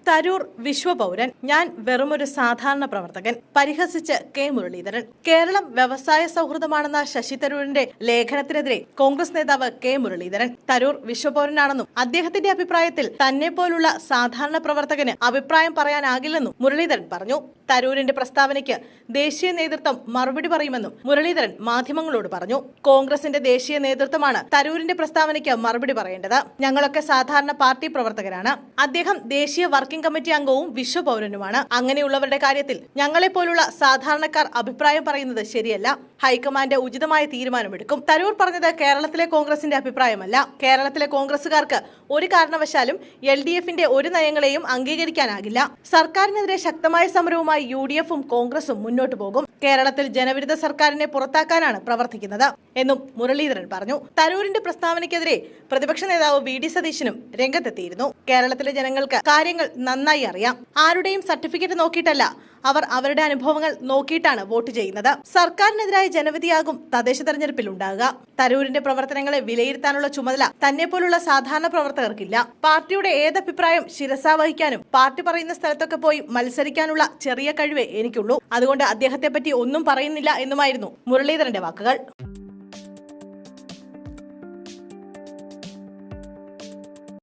തരൂർ വിശ്വപൗരൻ, ഞാൻ വെറുമൊരു സാധാരണ പ്രവർത്തകൻ, പരിഹസിച്ച് കെ മുരളീധരൻ. കേരളം വ്യവസായ സൗഹൃദമാണെന്ന ശശി തരൂരിന്റെ ലേഖനത്തിനെതിരെ കോൺഗ്രസ് നേതാവ് കെ മുരളീധരൻ. തരൂർ വിശ്വപൗരനാണെന്നും അദ്ദേഹത്തിന്റെ അഭിപ്രായത്തിൽ തന്നെ പോലുള്ള സാധാരണ പ്രവർത്തകന് അഭിപ്രായം പറയാനാകില്ലെന്നും മുരളീധരൻ പറഞ്ഞു. തരൂരിന്റെ പ്രസ്താവനയ്ക്ക് ദേശീയ നേതൃത്വം മറുപടി പറയുമെന്നും മുരളീധരൻ മാധ്യമങ്ങളോട് പറഞ്ഞു. കോൺഗ്രസിന്റെ ദേശീയ നേതൃത്വമാണ് തരൂരിന്റെ പ്രസ്താവനയ്ക്ക് മറുപടി പറയേണ്ടത്. ഞങ്ങളൊക്കെ സാധാരണ പാർട്ടി പ്രവർത്തകരാണ്. അദ്ദേഹം ദേശീയ വർക്കിംഗ് കമ്മിറ്റി അംഗവും വിശ്വപൗരനുമാണ്. അങ്ങനെയുള്ളവരുടെ കാര്യത്തിൽ ഞങ്ങളെപ്പോലുള്ള സാധാരണക്കാർ അഭിപ്രായം പറയുന്നത് ശരിയല്ല. ഹൈക്കമാൻഡ് ഉചിതമായ തീരുമാനമെടുക്കും. തരൂർ പറഞ്ഞത് കേരളത്തിലെ കോൺഗ്രസിന്റെ അഭിപ്രായമല്ല. കേരളത്തിലെ കോൺഗ്രസുകാർക്ക് ഒരു കാരണവശാലും LDFന്റെ ഒരു നയങ്ങളെയും അംഗീകരിക്കാനാകില്ല. സർക്കാരിനെതിരെ ശക്തമായ സമരവുമായി UDFും കോൺഗ്രസും മുന്നോട്ടു പോകും. കേരളത്തിൽ ജനവിരുദ്ധ സർക്കാരിനെ പുറത്താക്കാനാണ് പ്രവർത്തിക്കുന്നത് എന്നും മുരളീധരൻ പറഞ്ഞു. തരൂരിന്റെ പ്രസ്താവനയ്ക്കെതിരെ പ്രതിപക്ഷ നേതാവ് VD സതീശനും രംഗത്തെത്തിയിരുന്നു. കേരളത്തിലെ ജനങ്ങൾക്ക് കാര്യങ്ങൾ നന്നായി അറിയാം. ആരുടെയും സർട്ടിഫിക്കറ്റ് നോക്കിയിട്ടല്ല, അവർ അവരുടെ അനുഭവങ്ങൾ നോക്കിയിട്ടാണ് വോട്ട് ചെയ്യുന്നത്. സർക്കാരിനെതിരായ ജനവിധിയാകും തദ്ദേശ തെരഞ്ഞെടുപ്പിൽ ഉണ്ടാകുക. തരൂരിന്റെ പ്രവർത്തനങ്ങളെ വിലയിരുത്താനുള്ള ചുമതല തന്നെ പോലുള്ള സാധാരണ പ്രവർത്തകർക്കില്ല. പാർട്ടിയുടെ ഏതഭിപ്രായം ശിരസാവഹിക്കാനും പാർട്ടി പറയുന്ന സ്ഥലത്തൊക്കെ പോയി മത്സരിക്കാനുള്ള ചെറിയ കഴിവേ എനിക്കുള്ളൂ. അതുകൊണ്ട് അദ്ദേഹത്തെ പറ്റി ഒന്നും പറയുന്നില്ല എന്നുമായിരുന്നു മുരളീധരന്റെ വാക്കുകൾ.